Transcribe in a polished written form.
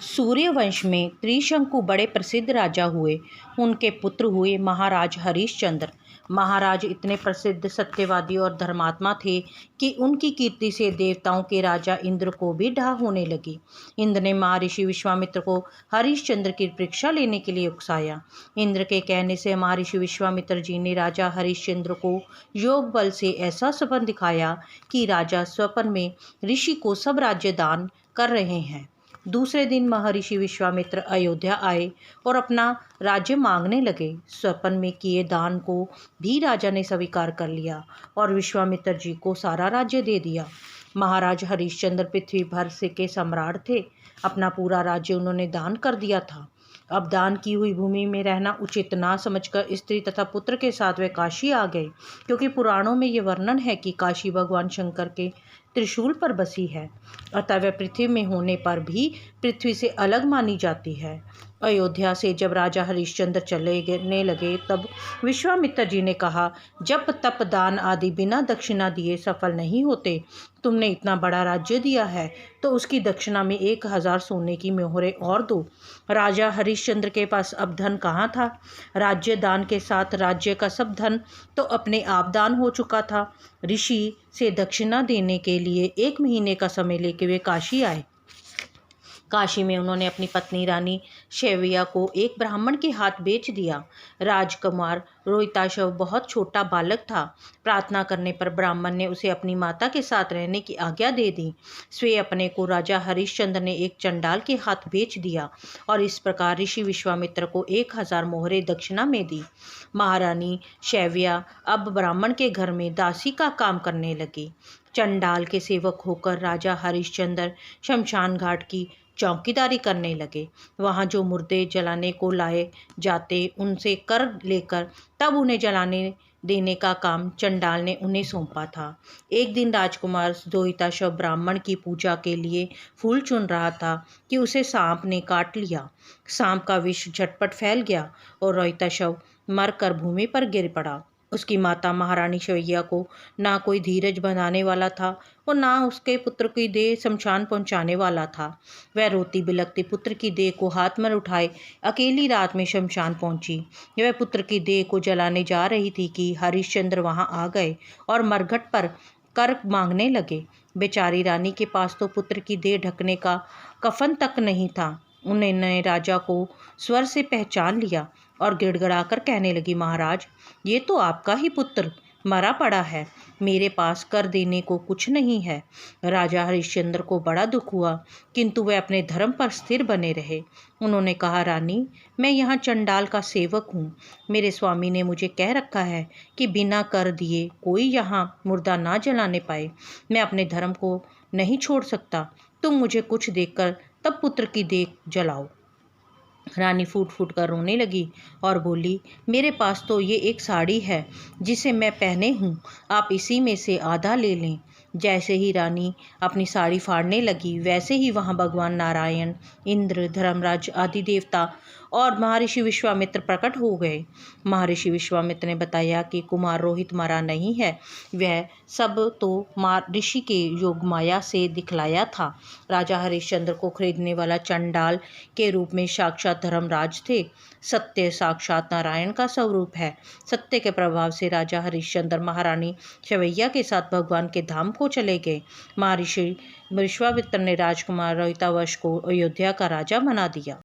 सूर्यवंश में त्रिशंकु बड़े प्रसिद्ध राजा हुए। उनके पुत्र हुए महाराज हरिश्चंद्र। महाराज इतने प्रसिद्ध सत्यवादी और धर्मात्मा थे कि उनकी कीर्ति से देवताओं के राजा इंद्र को भी ढाह होने लगी। इंद्र ने महर्षि विश्वामित्र को हरिश्चंद्र की परीक्षा लेने के लिए उकसाया। इंद्र के कहने से महर्षि विश्वामित्र जी ने राजा हरिश्चंद्र को योग बल से ऐसा सपन दिखाया कि राजा स्वप्न में ऋषि को सब राज्य दान कर रहे हैं। दूसरे दिन महर्षि विश्वामित्र अयोध्या आए और अपना राज्य मांगने लगे। स्वप्न में किए दान को भी राजा ने स्वीकार कर लिया और विश्वामित्र जी को सारा राज्य दे दिया। महाराज हरिश्चंद्र पृथ्वी भर से के सम्राट थे। अपना पूरा राज्य उन्होंने दान कर दिया था। अब दान की हुई भूमि में रहना उचित ना समझकर स्त्री तथा पुत्र के साथ वे काशी आ गए, क्योंकि पुराणों में ये वर्णन है कि काशी भगवान शंकर के त्रिशूल पर बसी है, अतः वह पृथ्वी में होने पर भी पृथ्वी से अलग मानी जाती है। अयोध्या से जब राजा हरिश्चंद्र चलने लगे तब विश्वामित्र जी ने कहा, जप तप दान आदि बिना दक्षिणा दिए सफल नहीं होते। तुमने इतना बड़ा राज्य दिया है तो उसकी दक्षिणा में 1000 सोने की मोहरें और दो। राजा हरिश्चंद्र के पास अब धन कहाँ था? राज्य दान के साथ राज्य का सब धन तो अपने आप दान हो चुका था। ऋषि से दक्षिणा देने के लिए 1 महीने का समय लेके वे काशी आए। काशी में उन्होंने अपनी पत्नी रानी शैव्या को एक ब्राह्मण के हाथ बेच दिया। राजकुमार रोहिताशव बहुत छोटा बालक था। प्रार्थना करने पर ब्राह्मण ने उसे अपनी माता के साथ रहने की आज्ञा दे दी। स्वयं अपने को राजा हरिश्चंद्र ने एक चंडाल के हाथ बेच दिया और इस प्रकार ऋषि विश्वामित्र को 1000 मोहरें दक्षिणा में दी। महारानी शैव्या अब ब्राह्मण के घर में दासी का काम करने लगी। चंडाल के सेवक होकर राजा हरिश्चंद्र शमशान घाट की चौकीदारी करने लगे। वहाँ जो मुर्दे जलाने को लाए जाते उनसे कर लेकर तब उन्हें जलाने देने का काम चंडाल ने उन्हें सौंपा था। एक दिन राजकुमार रोहिताशव ब्राह्मण की पूजा के लिए फूल चुन रहा था कि उसे सांप ने काट लिया। सांप का विष झटपट फैल गया और रोहिताशव मरकर भूमि पर गिर पड़ा। उसकी माता महारानी शैव्या को ना कोई धीरज बंधाने वाला था और ना उसके पुत्र की देह शमशान पहुंचाने वाला था। वह रोती बिलखती पुत्र की देह को हाथ में उठाए अकेली रात में शमशान पहुंची। वह पुत्र की देह को जलाने जा रही थी कि हरिश्चंद्र वहां आ गए और मरघट पर कर मांगने लगे। बेचारी रानी के पास तो पुत्र की देह ढकने का कफन तक नहीं था। उन्होंने राजा को स्वर से पहचान लिया और गिड़गिड़ाकर कहने लगी, महाराज, ये तो आपका ही पुत्र मरा पड़ा है। मेरे पास कर देने को कुछ नहीं है। राजा हरिश्चंद्र को बड़ा दुख हुआ, किंतु वह अपने धर्म पर स्थिर बने रहे। उन्होंने कहा, रानी, मैं यहाँ चंडाल का सेवक हूँ। मेरे स्वामी ने मुझे कह रखा है कि बिना कर दिए कोई यहाँ मुर्दा ना जलाने पाए। मैं अपने धर्म को नहीं छोड़ सकता। तुम मुझे कुछ देकर तब पुत्र की देह जलाओ। रानी फूट फूट कर रोने लगी और बोली, मेरे पास तो ये एक साड़ी है जिसे मैं पहने हूँ, आप इसी में से आधा ले लें। जैसे ही रानी अपनी साड़ी फाड़ने लगी वैसे ही वहाँ भगवान नारायण, इंद्र, धर्मराज आदि देवता और महर्षि विश्वामित्र प्रकट हो गए। महर्षि विश्वामित्र ने बताया कि कुमार रोहित मरा नहीं है, वह सब तो ऋषि के योग माया से दिखलाया था। राजा हरिश्चंद्र को खरीदने वाला चंडाल के रूप में साक्षात धर्मराज थे। सत्य साक्षात नारायण का स्वरूप है। सत्य के प्रभाव से राजा हरिश्चंद्र महारानी शैव्या के साथ भगवान के धाम को चले गए। महर्षि विश्वामित्र ने राजकुमार रोहितावश को अयोध्या का राजा बना दिया।